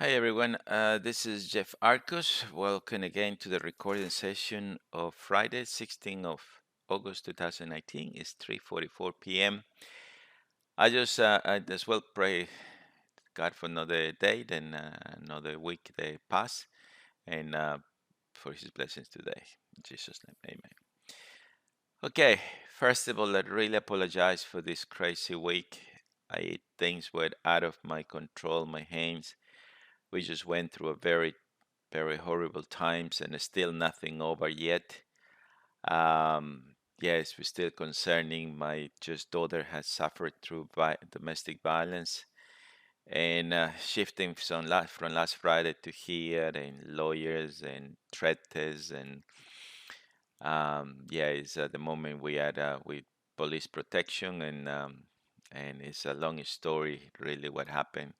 Hi everyone, this is Jeff Arcos. Welcome again to the recording session of Friday, 16th of August 2019. It's 3:44 p.m. I as well pray God for another day, then another week they pass, and for His blessings today. In Jesus' name, Amen. Okay, first of all, I really apologize for this crazy week. Things were out of my control, my hands. We just went through a very horrible times and still nothing over yet. Yes, we're still concerning. My just daughter has suffered through domestic violence and shifting from last Friday to here and lawyers and threats and yeah, it's at the moment we had with police protection and it's a long story really what happened.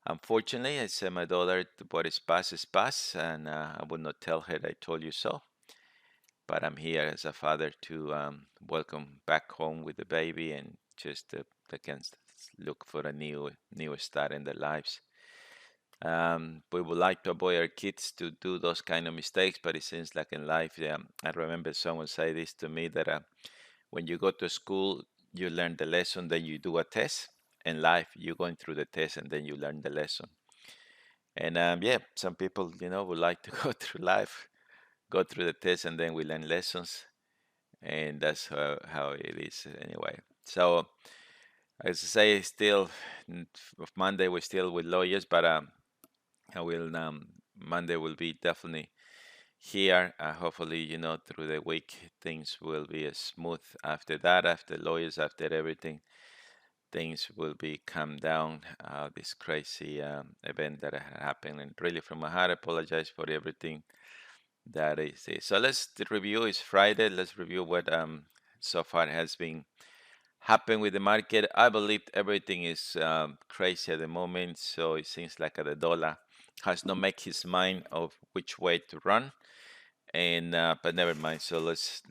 Unfortunately, I said my daughter, what is past, and I would not tell her I told you so. But I'm here as a father to welcome back home with the baby and just they can look for a new start in their lives. We would like to avoid our kids to do those kind of mistakes, but it seems like in life, yeah, I remember someone say this to me that when you go to school, you learn the lesson, then you do a test. In life, you're going through the test and then you learn the lesson. And yeah, some people, would like to go through life, go through the test, and then we learn lessons. And that's how it is anyway. So, as I say, still of Monday, we're still with lawyers, but I will, Monday will be definitely here. Hopefully, through the week, things will be smooth after that, after lawyers, after everything. Things will be calmed down. This crazy event that happened, and really from my heart, I apologize for everything that is it. So let's review. It's Friday. Let's review what so far has been happening with the market. I believe everything is crazy at the moment. So it seems like the dollar has not made his mind of which way to run. And but never mind. So let's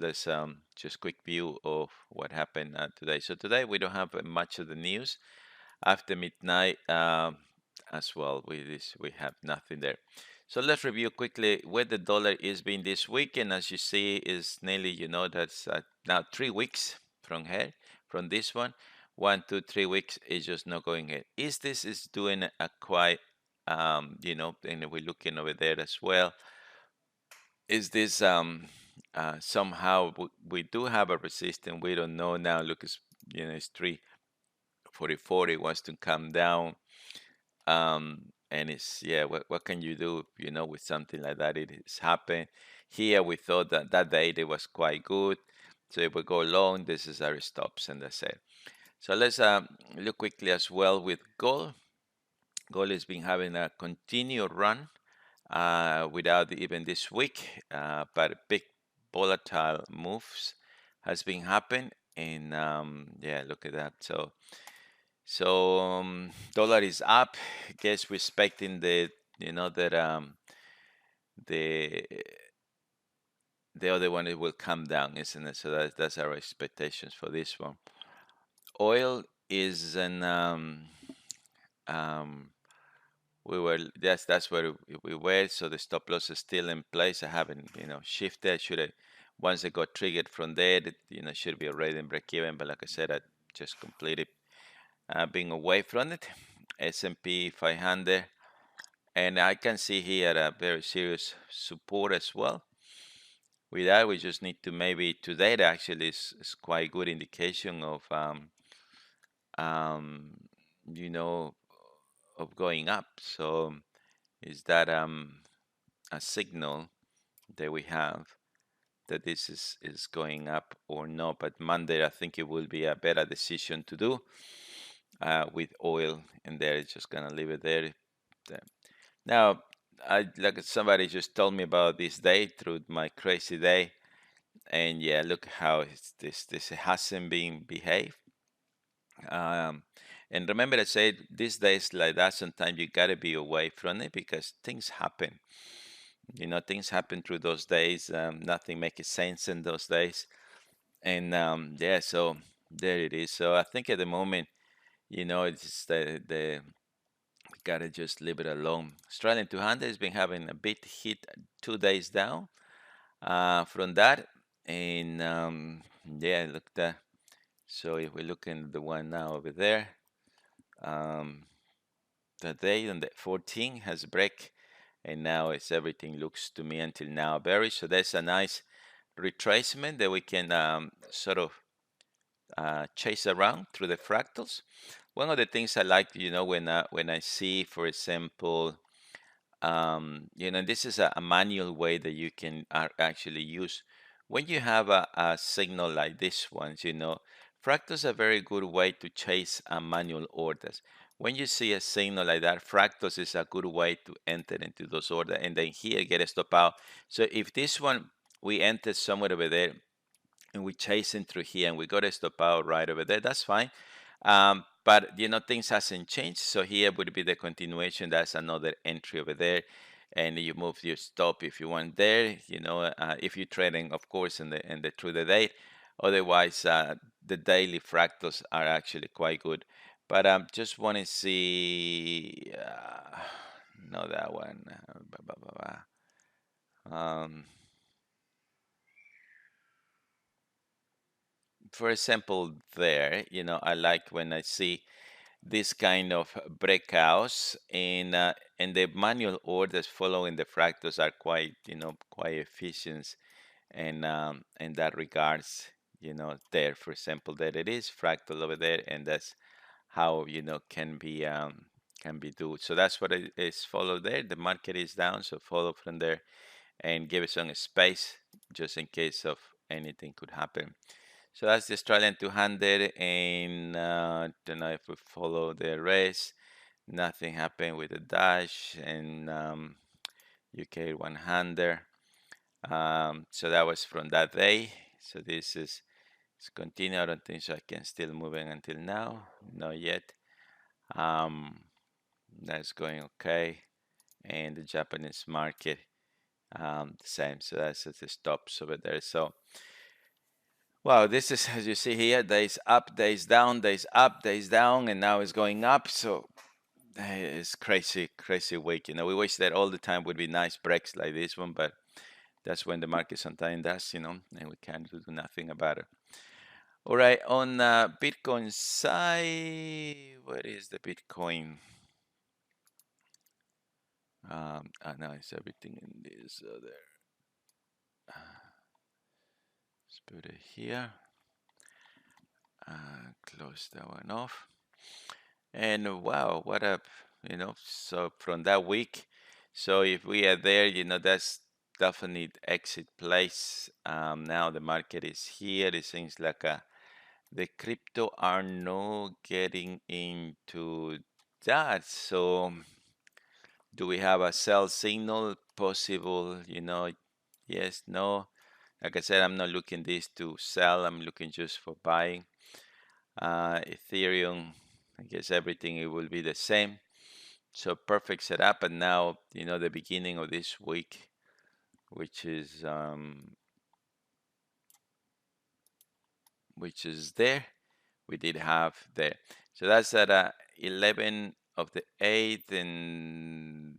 just quick view of what happened today. So today we don't have much of the news after midnight as well. We have nothing there. So let's review quickly where the dollar is been this week, and as you see, is nearly that's now 3 weeks from here from this one. 1, 2, 3 weeks is just not going ahead. Is doing a quite and we're looking over there as well. Is this somehow we do have a resistance? We don't know now. Look, it's 344. It wants to come down and it's yeah, what can you do, with something like that? It has happened. Here we thought that that day it was quite good. So if we go long, this is our stops and that's it. So let's look quickly as well with gold. Gold has been having a continued run without even this week, but big volatile moves has been happening. And yeah, look at that. So dollar is up. Guess we're expecting that the the other one it will come down, isn't it? So that's our expectations for this one. Oil is an um that's where we were. So the stop loss is still in place. I haven't shifted. Should I once it got triggered from there, it should be already in break even. But like I said, I just completed being away from it. S&P 500. And I can see here a very serious support as well. With that, we just need to maybe today that actually is quite good indication um, you know, of going up. So is that a signal that we have that this is going up or not? But Monday, I think it will be a better decision to do with oil, and there it's just gonna leave it there. Now, I like somebody just told me about this day through my crazy day, and yeah, look how this hasn't been behaved. Um, and remember, I said these days like that, sometimes you gotta be away from it because things happen. Things happen through those days. Nothing makes sense in those days, and yeah, so there it is. So I think at the moment, it's the Gotta just leave it alone. Australian 200 has been having a bit hit 2 days down from that. And yeah, look that. So if we look in the one now over there, um, the day on the 14 has break, and now it's everything looks to me until now bearish. So there's a nice retracement that we can sort of chase around through the fractals. One of the things I like, when I see, for example, this is a manual way that you can actually use when you have a signal like this one. Fractals are a very good way to chase manual orders. When you see a signal like that, fractals is a good way to enter into those orders and then here get a stop out. So if this one we enter somewhere over there and we chasing through here and we got to stop out right over there, that's fine. But things hasn't changed. So here would be the continuation. That's another entry over there. And you move your stop if you want there, if you're trading, of course, in the through the day. Otherwise, the daily fractals are actually quite good. But just want to see, no, that one. Um, for example, there, I like when I see this kind of breakouts and the manual orders following the fractals are quite efficient and in that regards. There, for example, that it is fractal over there, and that's how can be do. So that's what it is followed there. The market is down, so follow from there and give it some space just in case of anything could happen. So that's the Australian 200, and don't know if we follow the race. Nothing happened with the dash and UK 100. So that was from that day. So this is it's continue. I don't think so. I can still moving until now. Not yet. Um, that's going okay. And the Japanese market, the same. So that's at the stops over there. So wow, this is, as you see here, days up, days down, days up, days down, and now it's going up. So it's crazy, crazy week. We wish that all the time would be nice breaks like this one, but that's when the market sometimes does, and we can't do nothing about it. All right, on Bitcoin side, what is the Bitcoin? No, it's everything in this other. Let's put it here. Close that one off. And wow, what a, so from that week, so if we are there, that's definitely exit place. Now the market is here. It seems like the crypto are not getting into that. So do we have a sell signal possible? Yes, no. Like I said, I'm not looking this to sell. I'm looking just for buying. Ethereum, I guess everything it will be the same. So perfect setup. And now, the beginning of this week, which is there. We did have there. So that's at 11 of the 8th, and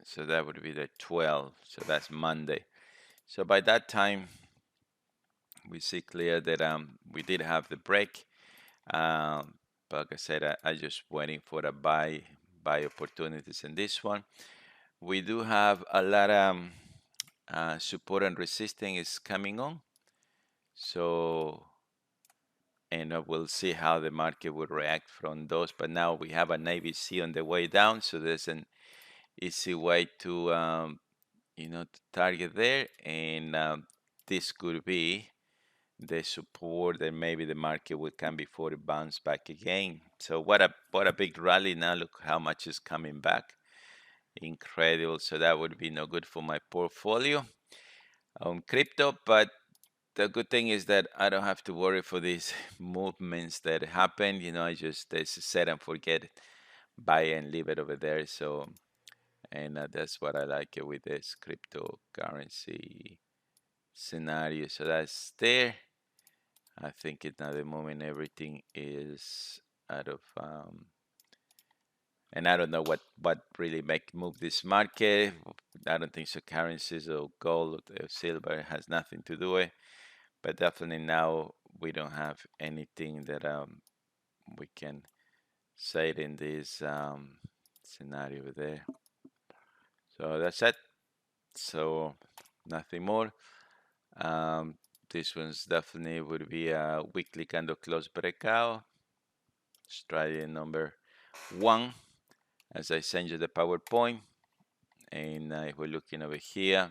so that would be the 12th. So that's Monday. So by that time, we see clear that we did have the break. But like I said, I just waiting for the buy opportunities in this one. We do have a lot of support and resistance is coming on. So, and we'll see how the market will react from those. But now we have an ABC on the way down, so there's an easy way to target there, and this could be the support that maybe the market will come before it bounce back again. So what a big rally now. Look how much is coming back. Incredible. So that would be no good for my portfolio on crypto. But the good thing is that I don't have to worry for these movements that happen. I just set and forget, buy and leave it over there. So, and that's what I like it with this cryptocurrency scenario. So that's there. I think at the moment everything is and I don't know what really move this market. I don't think so. Currencies or gold or silver has nothing to do with. But definitely now we don't have anything that we can say it in this scenario there. So that's it. So nothing more. Um, this one's definitely would be a weekly candle close breakout. Strategy number one. As I send you the PowerPoint, and if we're looking over here,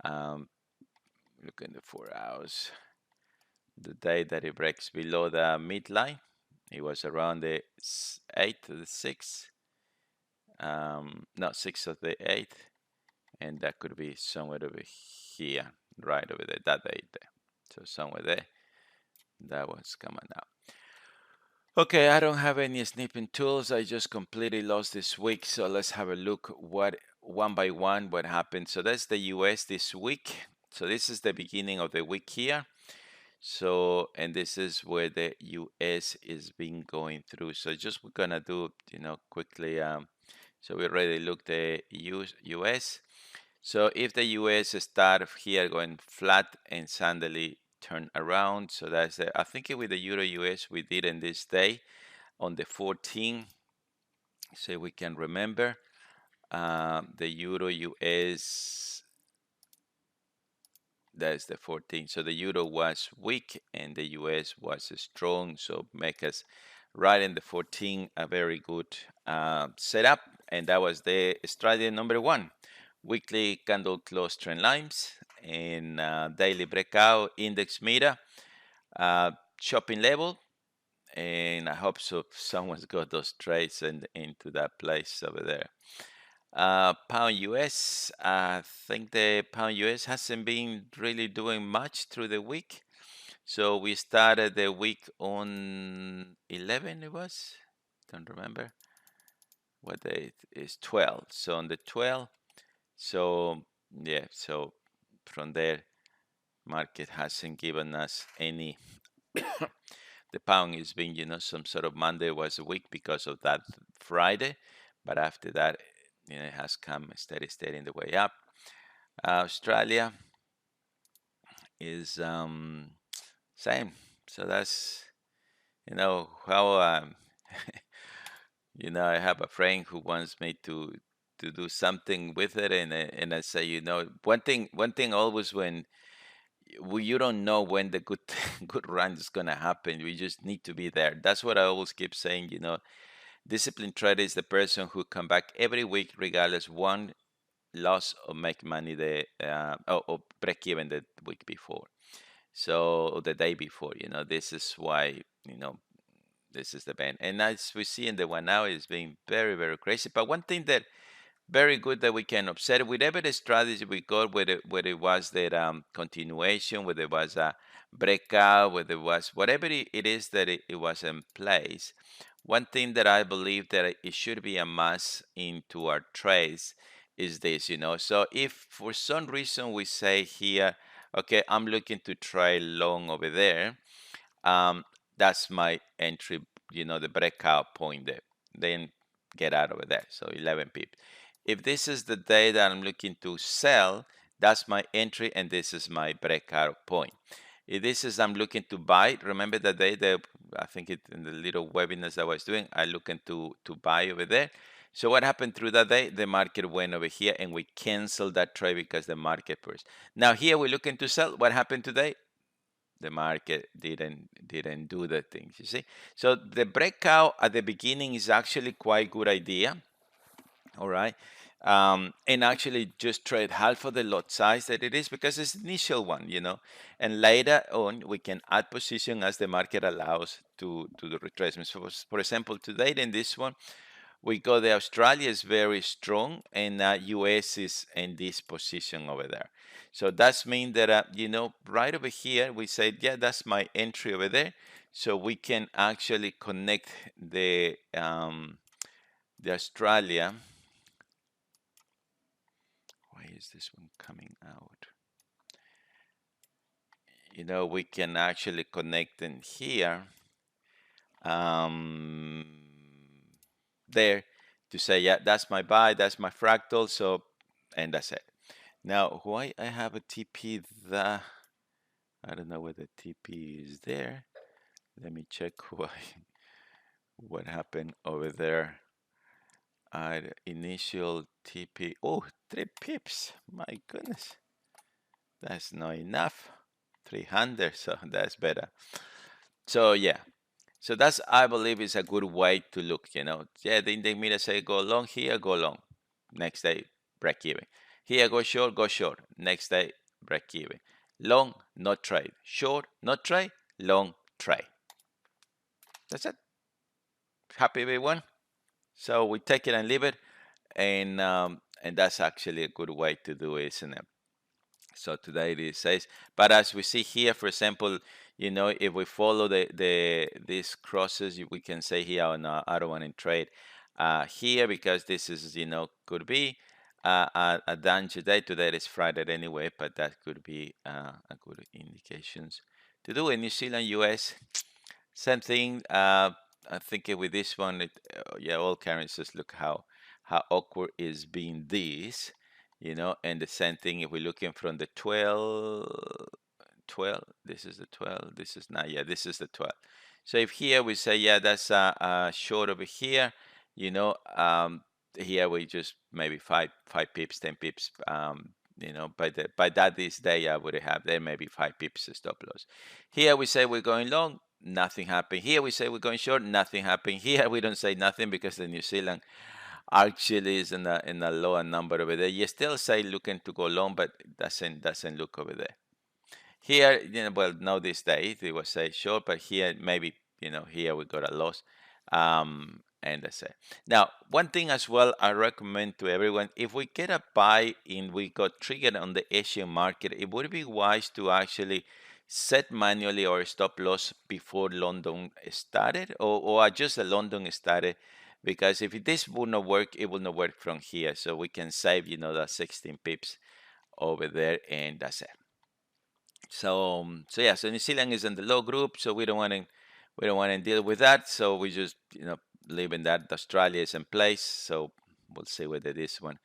um, look in the 4 hours. The day that it breaks below the midline, it was around the 8th of the 6th, not 6th of the 8th, and that could be somewhere over here, right over there, that date there. So somewhere there, that was coming out. Okay, I don't have any snipping tools. I just completely lost this week. So let's have a look what one by one what happened. So that's the US this week. So this is the beginning of the week here. So, and this is where the US is been going through. So just we're gonna do, quickly. So we already looked at US. So if the US start here going flat and suddenly turn around, so that's the, I think with the Euro US we did in this day on the 14th, so we can remember the Euro US, that's the 14th. So the Euro was weak and the US was strong, so make us right in the 14 a very good setup, and that was the strategy number one. Weekly candle close trend lines and daily breakout index meta shopping level, and I hope so someone's got those trades into that place over there. Pound US, I think the pound US hasn't been really doing much through the week. So we started the week on 11, it was? Don't remember what day it is, 12. So on the 12, so yeah, so from there, market hasn't given us any. The pound is being, some sort of Monday was a week because of that Friday, but after that, it has come steady, steady in the way up. Australia is same. So that's how I have a friend who wants me to do something with it, and I say, one thing always when you don't know when the good good run is gonna happen. We just need to be there. That's what I always keep saying. Disciplined trader is the person who come back every week regardless one loss or make money or break even the week before. So or the day before. This is why this is the band. And as we see in the 1 hour, it's been very, very crazy. But one thing that very good that we can observe, whatever the strategy we got, whether it was that continuation, whether it was a breakout, whether it was whatever it is that it was in place. One thing that I believe that it should be a must into our trades is this. So if for some reason we say here, okay, I'm looking to try long over there, um, that's my entry, the breakout point there. Then get out over there. So 11 pips. If this is the day that I'm looking to sell, that's my entry and this is my breakout point. If this is I'm looking to buy, remember the day that I think in the little webinars I was doing, I looking to buy over there. So what happened through that day? The market went over here and we canceled that trade because the market first. Now here we're looking to sell. What happened today? The market didn't do the things, you see. So the breakout at the beginning is actually quite good idea. All right. And actually just trade half of the lot size that it is because it's the initial one. And later on we can add position as the market allows to the retracement. So for example, today in this one, we got the Australia is very strong and US is in this position over there. So that's mean that, right over here, we say, yeah, that's my entry over there. So we can actually connect the Australia. Why is this one coming out? We can actually connect in here um, there to say, yeah, that's my buy, that's my fractal. So, and that's it. Now, why I have a TP that I don't know whether TP is there. Let me check why what happened over there. Initial TP. Oh, 3 pips. My goodness, that's not enough. 300, so that's better. So yeah, so that's I believe is a good way to look. Yeah, the index meter say go long here, go long. Next day break even. Here go short, go short. Next day break even. Long, not trade. Short, not trade. Long, trade. That's it. Happy everyone. So we take it and leave it, and that's actually a good way to do it, isn't it? So today it says, but as we see here, for example, if we follow these crosses, we can say here on auto one and trade here, because this is could be a done today. Today is Friday anyway, but that could be a good indications to do. In New Zealand, US, same thing. I think with this one, yeah, all currencies look how awkward is being this, and the same thing if we're looking from the 12, this is the 12, this is not, yeah, this is the 12. So if here we say, yeah, that's short over here, here we just maybe five pips, 10 pips, by that this day I would have there maybe 5 pips stop loss. Here we say we're going long, nothing happened. Here we say we're going short, nothing happened. Here we don't say nothing because the New Zealand actually is in a lower number over there. You still say looking to go long, but it doesn't look over there. Here, well, now this day it was say short, but here maybe here we got a loss, and that's it. Now, one thing as well I recommend to everyone: if we get a buy and we got triggered on the Asian market, it would be wise to actually set manually or stop loss before London started, or adjust the London started, because if this will not work, it will not work from here. So we can save the 16 pips over there, and that's it. So yeah, so New Zealand is in the low group, so we don't want to deal with that. So we just leaving that. Australia is in place, so we'll see whether this one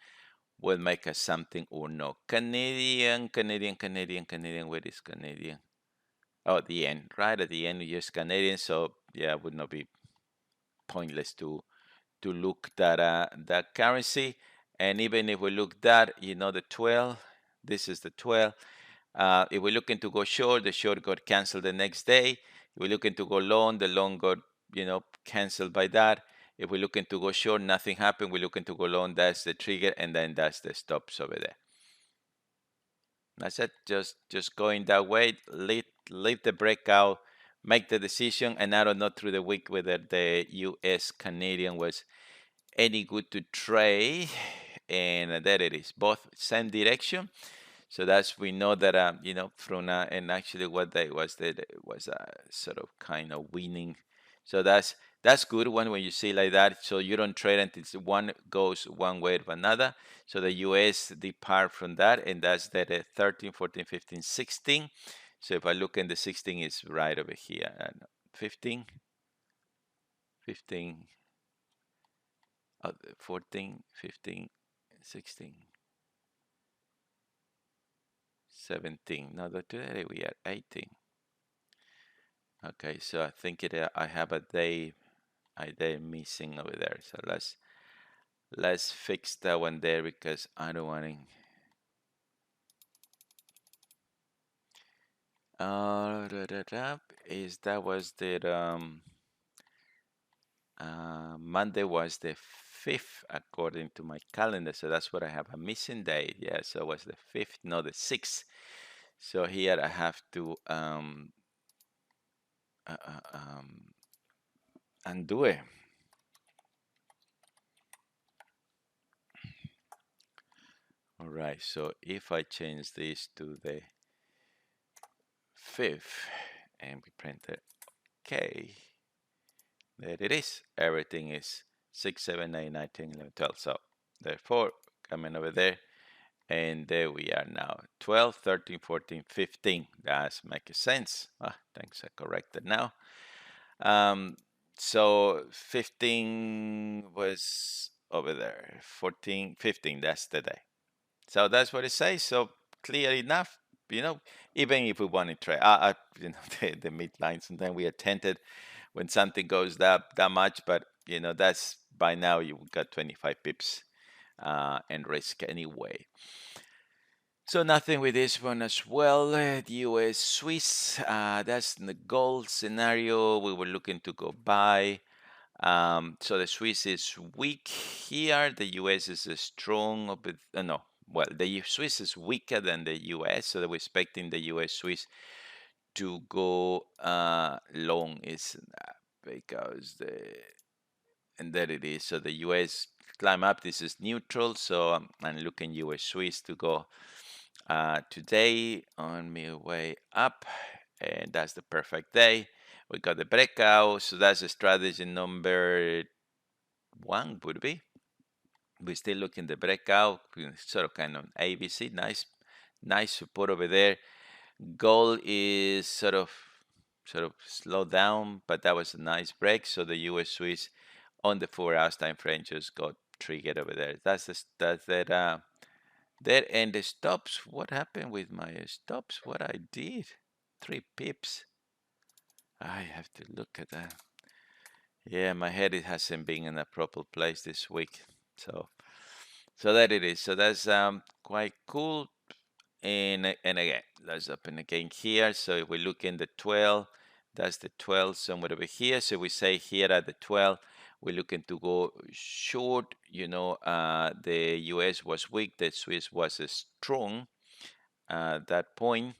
will make us something or no. Canadian. Where is Canadian? Oh, at the end, right at the end, we use Canadian. So yeah, it would not be pointless to look that currency. And even if we look that, the 12, this is the 12. If we're looking to go short, the short got canceled the next day. If we're looking to go long, the long got canceled by that. If we're looking to go short, nothing happened. We're looking to go long, that's the trigger, and then that's the stops over there. That's it. Just going that way. Leave the breakout, make the decision, and I don't know through the week whether the U.S. Canadian was any good to trade, and there it is, both same direction. So that's we know that from and actually what they was that it was sort of kind of winning. So that's good one when you see like that. So you don't trade until one goes one way or another. So the US depart from that, and that's that 13, 14, 15, 16. So if I look in the 16 is right over here, and 15, 15, 14, 15, 16. 17. No, today we are 18. Okay, so I think I have a day missing over there. So let's fix that one there because I don't want to. Is that was the Monday was the 5th according to my calendar, so that's what I have a missing day. Yeah, so it was the 5th, no, the 6th. So here I have to uh, uh, um, undo it. All right, so if I change this to the 5th and we print it, okay, there it is. Everything is 6, 7, 8, 9, 10, 11, 12. So therefore, coming over there, and there we are now 12, 13, 14, 15. That's making sense. Thanks, I corrected now. Um, So 15 was over there. 14, 15, that's the day. So that's what it says. So clear enough, you know, even if we want to try, the midline, sometimes we are tempted when something goes that much, but that's by now you've got 25 pips and risk anyway. So nothing with this one as well. The US Swiss, that's the gold scenario we were looking to go buy. So the Swiss is weak here. The US is strong. No, well, the Swiss is weaker than the US, so we're expecting the US Swiss to go long. Is because and there it is. So the US climb up. This is neutral. So I'm looking US Swiss to go today on my way up, and that's the perfect day. We got the breakout, so that's the strategy number one would be. We're still looking the breakout, sort of kind of ABC, nice support over there. Gold is sort of slow down, but that was a nice break. So the US Swiss on the 4 hours time frame just got triggered over there. That's that. There and the stops. What happened with my stops? What I did? 3 pips. I have to look at that. Yeah, my head it hasn't been in a proper place this week. So that it is. So that's quite cool. And again, let's open again here. So if we look in the 12, that's the 12 somewhere over here. So we say here at the 12, we're looking to go short. The US was weak, the Swiss was strong at that point.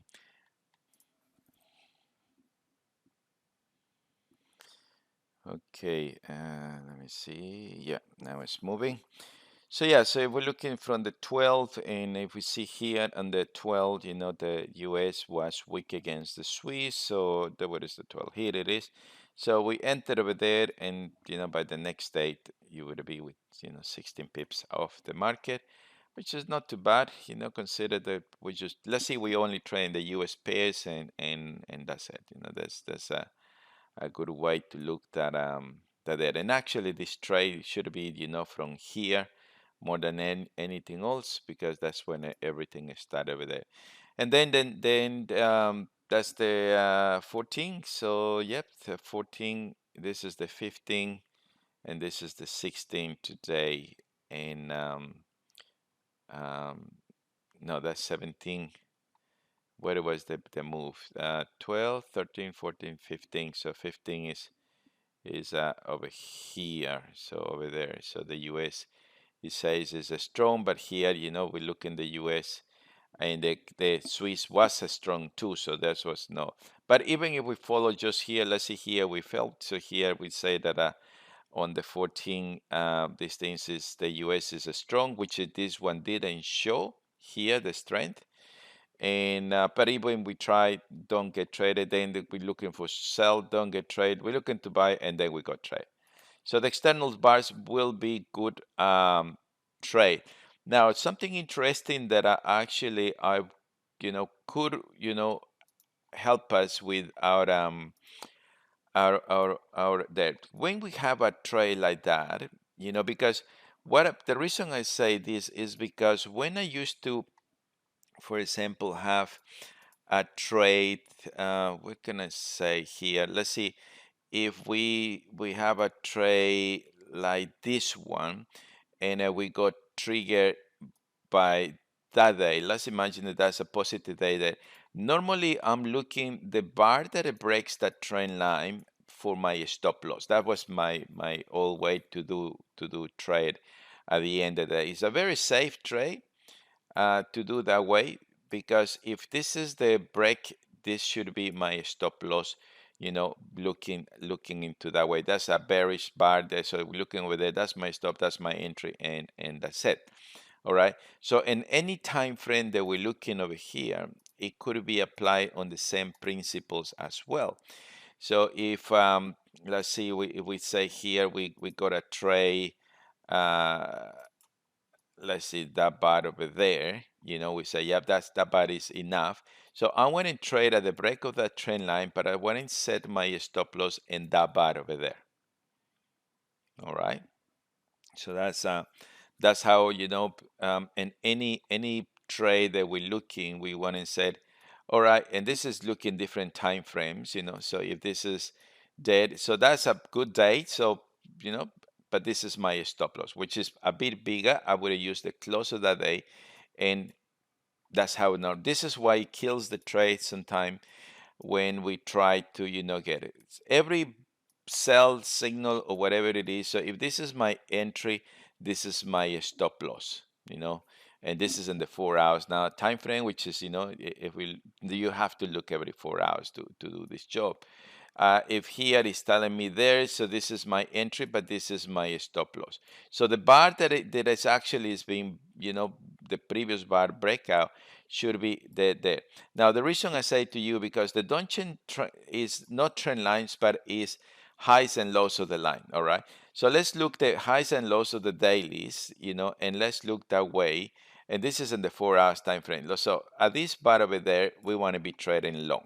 Okay, let me see. Yeah, now it's moving. So yeah, so if we're looking from the 12, and if we see here on the 12, the US was weak against the Swiss. So what is the 12? Here it is. So we entered over there, and by the next date, you would be with 16 pips off the market, which is not too bad. Consider that let's see, we only trade the US pairs, and that's it. That's a good way to look that there. And actually, this trade should be from here more than anything else, because that's when everything started over there. And then that's the 14. So yep, the 14. This is the 15, and this is the 16 today. And um, no, that's 17. Where was the move? 12, 13, 14, 15. So 15 is over here, so over there. So the US, it says, is a strong, but here, we look in the US, and the Swiss was a strong too, so that was no. But even if we follow just here, let's see here, we felt, so here we say that on the 14, this thing is the US is a strong, which this one didn't show here, the strength. And but even we try, don't get traded, then we're looking for sell, don't get trade, we're looking to buy, and then we got trade. So the external bars will be good trade. Now, something interesting that I could help us with our that when we have a trade like that, because the reason I say this is because when I used to, for example, have a trade, what can I say here? Let's see, if we have a trade like this one, and we got triggered by that day. Let's imagine that that's a positive day there. Normally, I'm looking the bar that it breaks that trend line for my stop loss. That was my old way to do trade at the end of the day. It's a very safe trade to do that way, because if this is the break, this should be my stop loss. Looking into that way, that's a bearish bar there. So looking over there, that's my stop, that's my entry, and that's it. All right. So in any time frame that we're looking over here, it could be applied on the same principles as well. So if let's see, if we say here we got a trade, uh, let's see that bar over there, we say, yep, that bar is enough. So I want to trade at the break of that trend line, but I want to set my stop loss in that bar over there. So that's how, in any trade that we're looking, we want to set, all right, and this is looking different time frames, so if this is dead, so that's a good date. So, you know, but this is my stop loss, which is a bit bigger. I would have used the close of that day, and that's how. Now this is why it kills the trade sometimes when we try to, get it. Every sell signal or whatever it is. So if this is my entry, this is my stop loss, and this is in the 4 hours now time frame, which is, if we, you have to look every 4 hours to do this job. If here is telling me there, so this is my entry, but this is my stop loss. So the bar that is actually is being, the previous bar breakout should be there. Now the reason I say to you, because the Donchen is not trend lines, but is highs and lows of the line. All right. So let's look the highs and lows of the dailies, and let's look that way. And this is in the 4 hours time frame. So at this bar over there, we want to be trading long.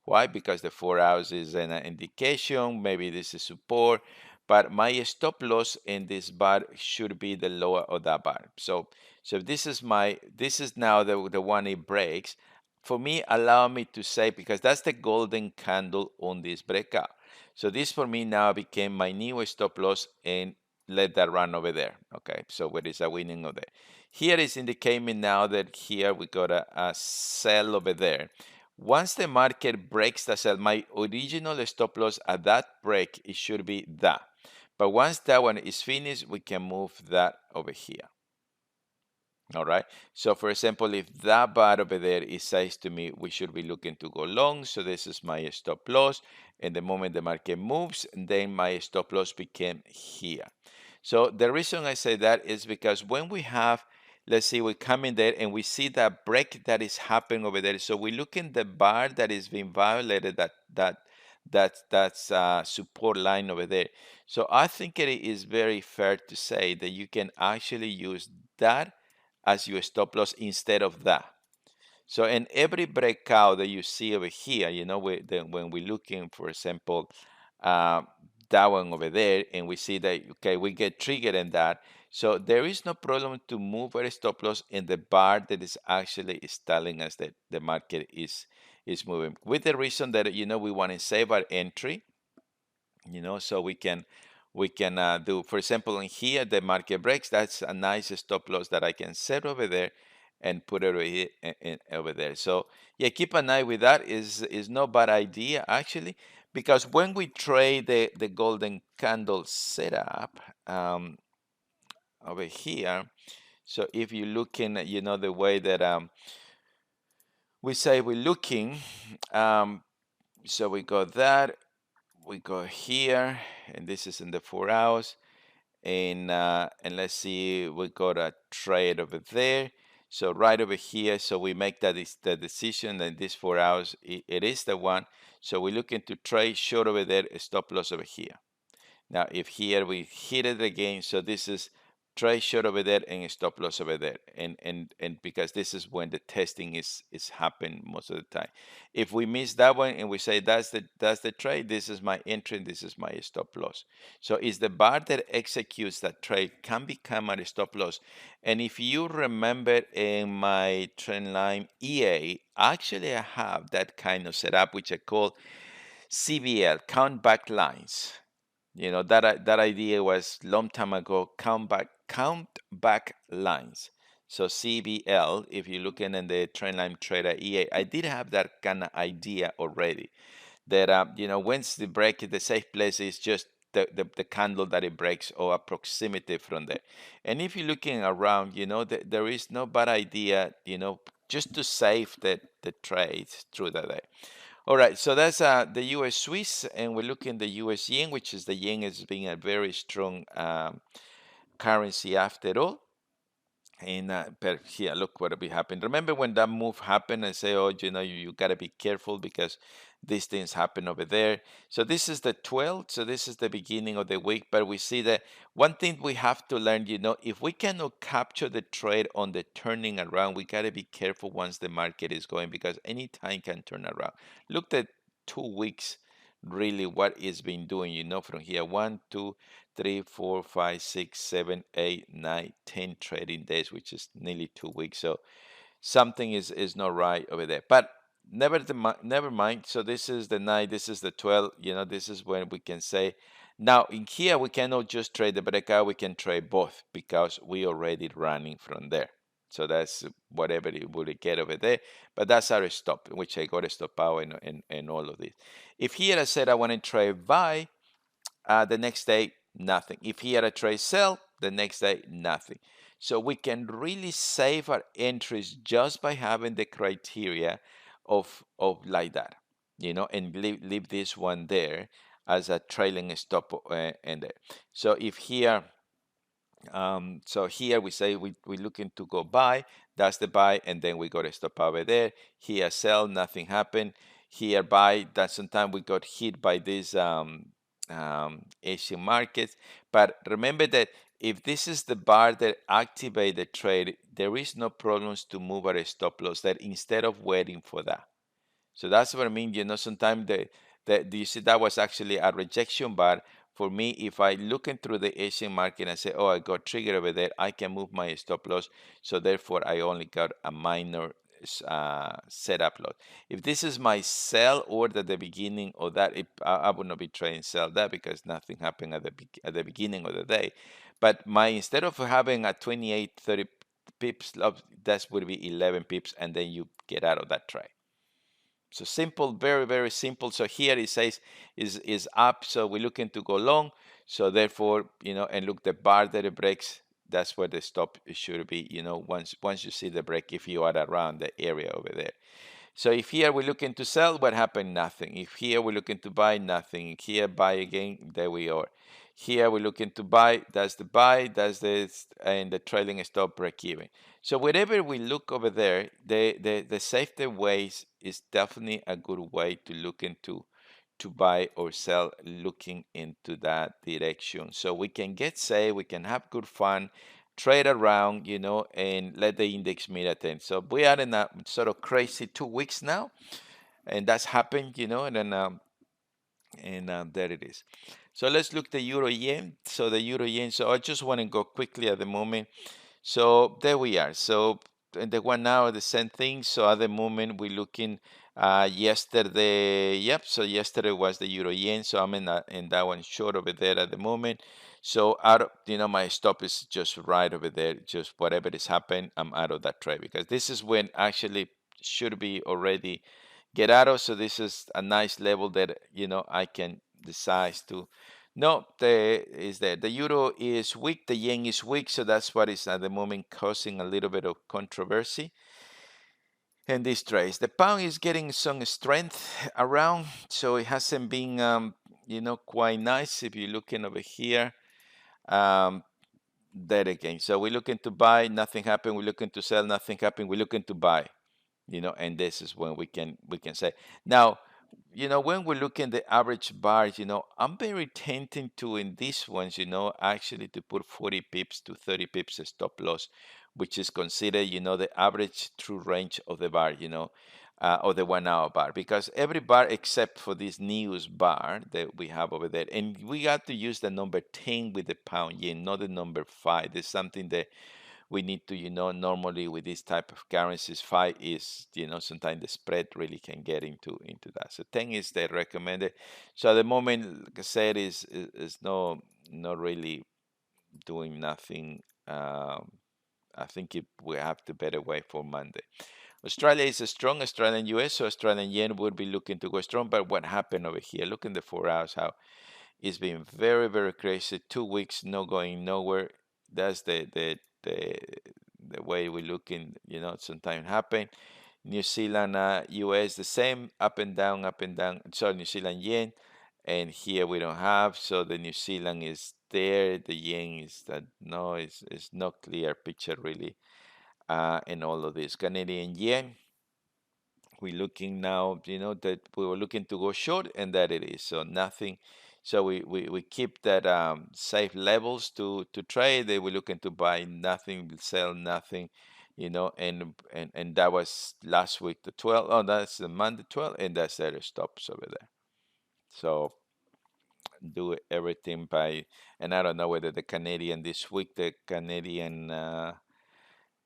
Why? Because the 4 hours is an indication, maybe this is support, but my stop loss in this bar should be the lower of that bar. So this is now the one it breaks. For me, allow me to say, because that's the golden candle on this breakout. So this for me now became my new stop loss, and let that run over there. Okay, so what is a winning over there? Here is indicating me now that here we got a sell over there. Once the market breaks the sell, my original stop loss at that break, it should be that. But once that one is finished, we can move that over here. All right. So for example, if that bar over there, it says to me, we should be looking to go long. So this is my stop loss. And the moment the market moves, then my stop loss became here. So the reason I say that is because when we have, let's see, we come in there and we see that break that is happening over there. So we look in the bar that is being violated, that's support line over there. So I think it is very fair to say that you can actually use that as your stop loss instead of that. So in every breakout that you see over here, when we're looking, for example, uh, that one over there, and we see that, okay, we get triggered in that. So there is no problem to move our stop loss in the bar that is telling us that the market is moving. With the reason that, we want to save our entry, so we can do, for example, in here the market breaks, that's a nice stop loss that I can set over there and put it over here over there. So yeah, keep an eye with that. Is no bad idea actually, because when we trade the golden candle setup over here, so if you're looking at, the way that we say we're looking, so we got that, we go here, and this is in the 4 hours. And let's see, we got a trade over there. So right over here, so we make that is the decision that this 4 hours, it is the one. So we're looking to trade short over there, a stop loss over here. Now, if here we hit it again, so this is trade short over there and a stop loss over there, and because this is when the testing is happening most of the time. If we miss that one and we say that's the trade, this is my entry, this is my stop loss. So it's the bar that executes that trade can become a stop loss. And if you remember in my trend line EA, actually I have that kind of setup which I call CBL, count back lines. That idea was long time ago, count back lines. So CBL, if you're looking in the Trendline Trader EA, I did have that kind of idea already. That once the break, the safe place is just the candle that it breaks or a proximity from there. And if you're looking around, there is no bad idea, just to save the trade through the day. All right, so that's the U.S. Swiss, and we're looking at the U.S. yen, which is the yen as being a very strong currency after all. And but here, look what will be happening. Remember when that move happened, I say, oh, you got to be careful because these things happen over there. So this is the 12th. So this is the beginning of the week. But we see that one thing we have to learn, if we cannot capture the trade on the turning around, we got to be careful once the market is going, because any time can turn around. Look at 2 weeks really what it's been doing, from here. 1, 2, 3, 4, 5, 6, 7, 8, 9, 10 trading days, which is nearly 2 weeks. So something is not right over there. But never mind. So this is the 9, this is the 12. This is when we can say, now in here we cannot just trade the breakout, we can trade both because we already running from there. So that's whatever it would get over there. But that's our stop, in which I got a stop power and all of this. If here I said I want to trade buy, the next day, nothing. If he had a trade sell, the next day, nothing. So we can really save our entries just by having the criteria of like that, and leave this one there as a trailing stop in there. So if here, so here we say we're looking to go buy, that's the buy, and then we got a stop over there. Here sell, nothing happened. Here buy, that sometimes we got hit by these Asian markets. But remember that if this is the bar that activate the trade, there is no problems to move our stop loss that instead of waiting for that. So that's what I mean. Sometimes you see that was actually a rejection bar. For me, if I looking through the Asian market and say, oh, I got triggered over there, I can move my stop loss. So therefore, I only got a minor setup loss. If this is my sell order at the beginning of that, I would not be trading sell that because nothing happened at the beginning of the day. But instead of having a 28, 30 pips, that would be 11 pips, and then you get out of that trade. So simple, very, very simple. So here it says is up, so we're looking to go long. So therefore, and look, the bar that it breaks, that's where the stop should be, once you see the break, if you are around the area over there. So if here we're looking to sell, what happened? Nothing. If here we're looking to buy, nothing. Here, buy again, there we are. Here we're looking to buy, that's the buy, that's this, and the trailing stop break even. So wherever we look over there, the safety ways is definitely a good way to look into to buy or sell, looking into that direction. So we can get safe, we can have good fun, trade around, and let the index meet at 10. So we are in a sort of crazy 2 weeks now, and that's happened, and then there it is. So let's look the euro yen. So the euro yen. So I just want to go quickly at the moment. So there we are. So in the 1 hour, the same thing. So at the moment, we're looking yesterday. Yep. So yesterday was the euro yen. So I'm in that one short over there at the moment. So out of, my stop is just right over there. Just whatever is happening, I'm out of that trade because this is when actually should be already get out of. So this is a nice level that I can decide to. No, the euro is weak, the yen is weak, so that's what is at the moment causing a little bit of controversy in these trades. The pound is getting some strength around, so it hasn't been quite nice. If you're looking over here, um, that again. So we're looking to buy, nothing happened. We're looking to sell, nothing happened. We're looking to buy. And this is when we can say now, when we look at the average bars, I'm very tempted to in these ones, actually to put 40 pips to 30 pips stop loss, which is considered, the average true range of the bar, of the 1 hour bar, because every bar except for this news bar that we have over there, and we got to use the number 10 with the pound yen, not the number 5. There's something that we need to, normally with this type of currencies, 5 is, sometimes the spread really can get into that. So 10 is the recommended. So at the moment, like I said, is no not really doing nothing. I think we have to better wait for Monday. Australia is a strong, Australian US, so Australian yen would be looking to go strong. But what happened over here? Look in the 4 hours, how it's been very, very crazy. 2 weeks, no going nowhere. That's the the way we looking, sometimes happen. New Zealand, US, the same, up and down, up and down. Sorry, New Zealand yen, and here we don't have. So the New Zealand is there. The yen is that no, it's not clear picture really. In all of this, Canadian yen, we're looking now, that we were looking to go short, and that it is. So nothing. So we keep that safe levels to trade. They were looking to buy nothing, sell nothing, and that was last week the 12th. Oh, that's the Monday 12th, and that's their stops over there. So do everything by, and I don't know whether the Canadian this week, the Canadian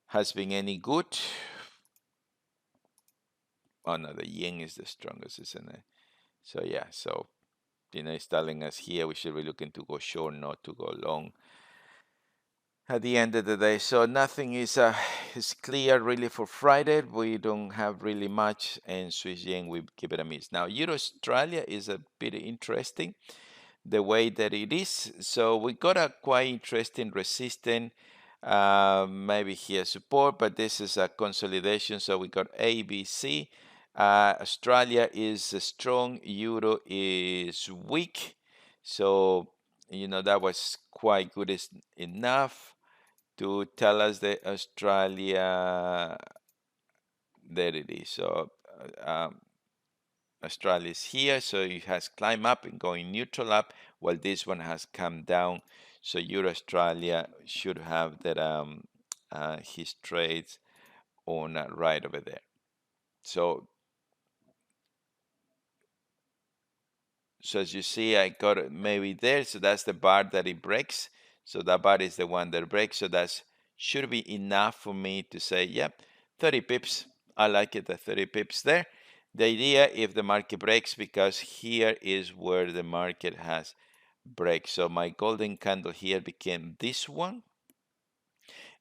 has been any good. Oh no, the yen is the strongest, isn't it? So yeah, so it's telling us here we should be looking to go short, not to go long at the end of the day. So nothing is clear really for Friday. We don't have really much, and Swiss yen we give it a miss. Now Euro Australia is a bit interesting the way that it is. So we got a quite interesting resistance. Maybe here support, but this is a consolidation. So we got ABC. Australia is strong, Euro is weak. So that was quite good enough to tell us that Australia, there it is. So Australia is here, so it has climbed up and going neutral up, while this one has come down. So Euro Australia should have that his trades on right over there. So as you see, I got it maybe there. So that's the bar that it breaks. So that bar is the one that breaks. So that should be enough for me to say, yep, 30 pips. I like it at 30 pips there. The idea if the market breaks, because here is where the market has break. So my golden candle here became this one,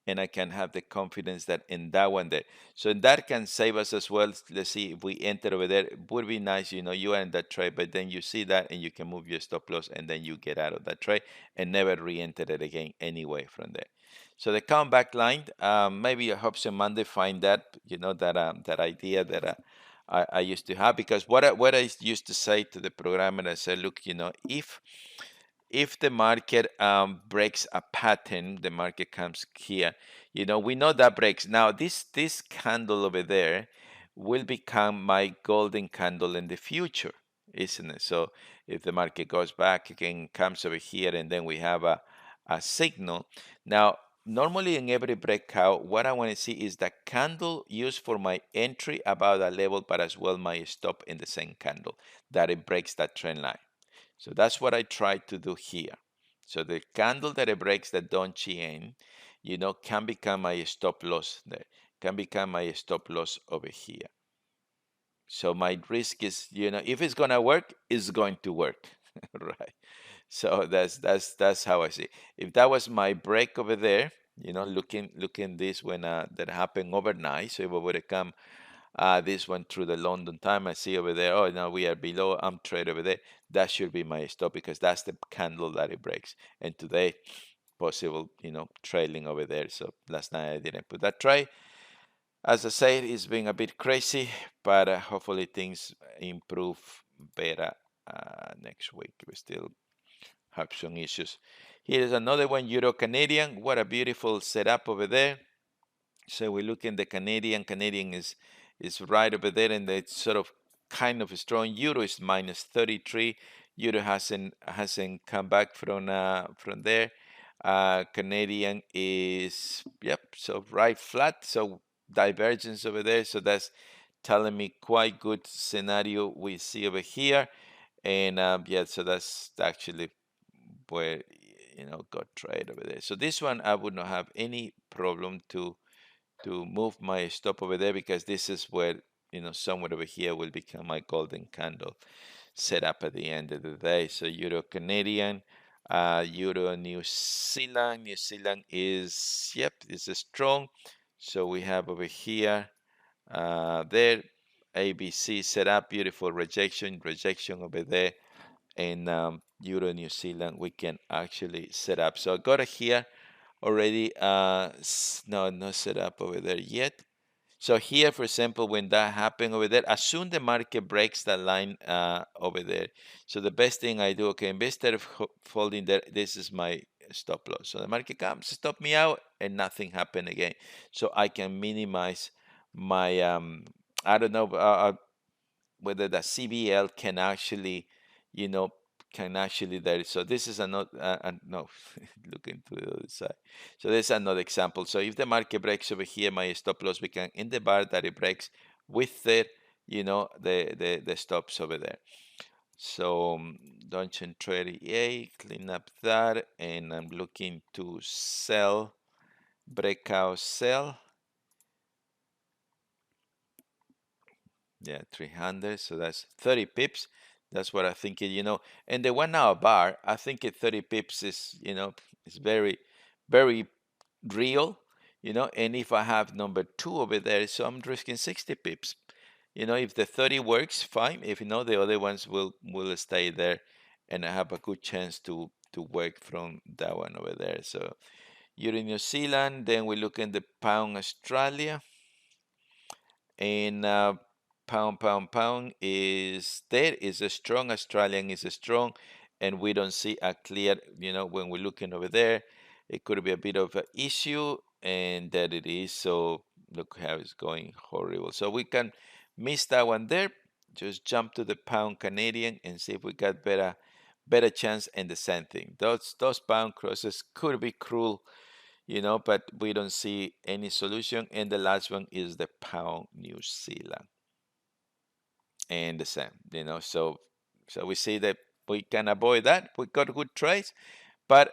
and I can have the confidence that in that one there. So that can save us as well. Let's see if we enter over there. It would be nice, you are in that trade, but then you see that and you can move your stop loss and then you get out of that trade and never re-enter it again anyway from there. So the comeback line, maybe I hope some Monday find that, that idea that I used to have, because what I used to say to the programmer, I said, look, if the market breaks a pattern, the market comes here. We know that breaks. Now, this candle over there will become my golden candle in the future, isn't it? So if the market goes back again, comes over here, and then we have a signal. Now, normally in every breakout, what I want to see is the candle used for my entry about a level, but as well my stop in the same candle, that it breaks that trend line. So that's what I try to do here. So the candle that it breaks the Donchian, can become my stop loss there, can become my stop loss over here. So my risk is, if it's gonna work, it's going to work, right? So that's how I see. If that was my break over there, looking this when that happened overnight. So if I would have come this one through the London time, I see over there, oh, now we are below, I'm trade over there. That should be my stop, because that's the candle that it breaks. And today, possible, trailing over there. So last night I didn't put that trade. As I said, it's been a bit crazy, but hopefully things improve better next week. We still have some issues. Here's another one, Euro Canadian. What a beautiful setup over there. So we look in the Canadian. Canadian is right over there, and it's sort of kind of strong. Euro is minus 33. Euro hasn't come back from there. Canadian is, yep, so right flat. So divergence over there. So that's telling me quite good scenario we see over here. And yeah, so that's actually where got trade over there. So this one I would not have any problem to move my stop over there, because this is where somewhere over here will become my golden candle set up at the end of the day. So Euro Canadian, Euro New Zealand. New Zealand is, yep, is strong. So we have over here there ABC set up, beautiful rejection over there. And Euro New Zealand we can actually set up. So I got it here already. No, not set up over there yet. So here, for example, when that happened over there, as soon the market breaks that line over there, so the best thing I do, okay, instead of folding there, this is my stop loss. So the market comes, stop me out, and nothing happened again. So I can minimize my, I don't know whether the CBL can actually, you know, there. So this is another, no, look into the other side. So this is another example. So if the market breaks over here, my stop loss become in the bar that it breaks with it, the stops over there. So Dungeon 38, clean up that, and I'm looking to sell, breakout sell. Yeah, 300. So that's 30 pips. That's what I think and the 1 hour bar, I think at 30 pips is very, very real, and if I have number two over there, so I'm risking 60 pips. If the 30 works, fine. If not, the other ones will stay there, and I have a good chance to work from that one over there. So you're in New Zealand, then we look in the pound Australia, and pound is there is a strong. Australian is a strong, and we don't see a clear, when we're looking over there, it could be a bit of an issue, and that it is. So look how it's going, horrible. So we can miss that one there. Just jump to the pound Canadian and see if we got better chance. And the same thing, those pound crosses could be cruel, but we don't see any solution. And the last one is the pound New Zealand, and the same, so we see that we can avoid that. We got good trades, but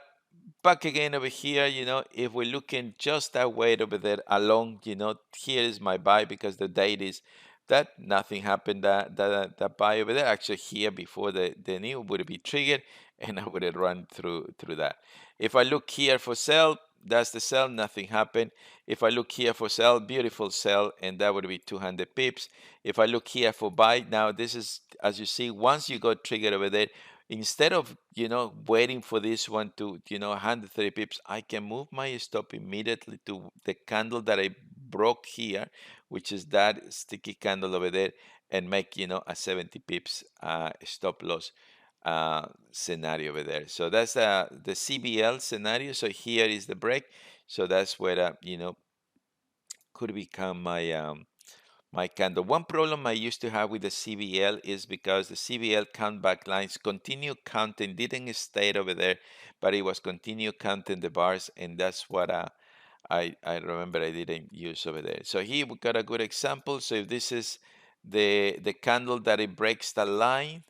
back again over here, if we're looking just that way over there along, here is my buy because the date is that nothing happened, that buy over there actually here before the new would be triggered, and I would have run through that. If I look here for sell, that's the sell, nothing happened. If I look here for sell, beautiful sell, and that would be 200 pips. If I look here for buy, now this is, as you see, once you got triggered over there, instead of waiting for this one to 130 pips, I can move my stop immediately to the candle that I broke here, which is that sticky candle over there, and make a 70 pips stop loss scenario over there. So that's the CBL scenario. So here is the break. So that's where could become my candle. One problem I used to have with the CBL is because the CBL countback lines continue counting, didn't stay over there, but it was continue counting the bars, and that's what I remember I didn't use over there. So here we got a good example. So if this is the candle that it breaks the line,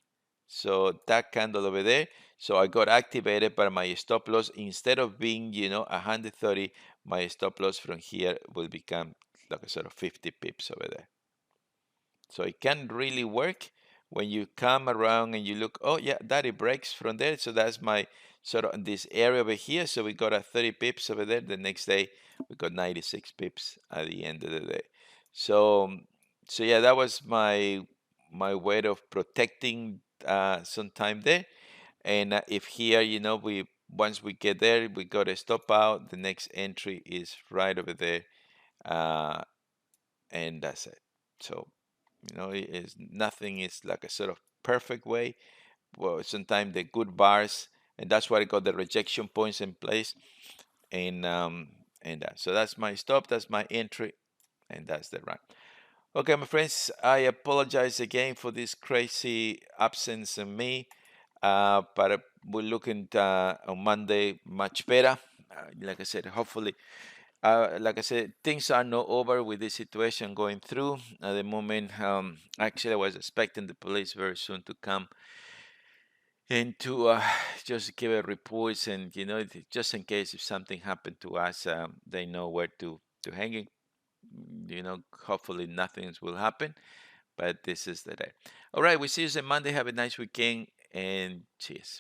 so that candle over there, so I got activated, but my stop loss, instead of being 130, my stop loss from here will become like a sort of 50 pips over there. So it can really work when you come around and you look, oh yeah, that it breaks from there. So that's my sort of this area over here. So we got a 30 pips over there. The next day we got 96 pips at the end of the day. So so yeah, that was my way of protecting some time there. And if here, we once we get there, we got to stop out. The next entry is right over there, uh, and that's it. So it is nothing is like a sort of perfect way. Well, sometimes the good bars, and that's why I got the rejection points in place, and that. So that's my stop, that's my entry, and that's the run. Okay, my friends, I apologize again for this crazy absence of me, but we're looking on Monday much better. Like I said, hopefully like I said, things are not over with this situation going through at the moment. Actually, I was expecting the police very soon to come and to just give a reports, and just in case if something happened to us, they know where to hang it. Hopefully nothing will happen, but this is the day. All right, we see you on Monday. Have a nice weekend, and cheers.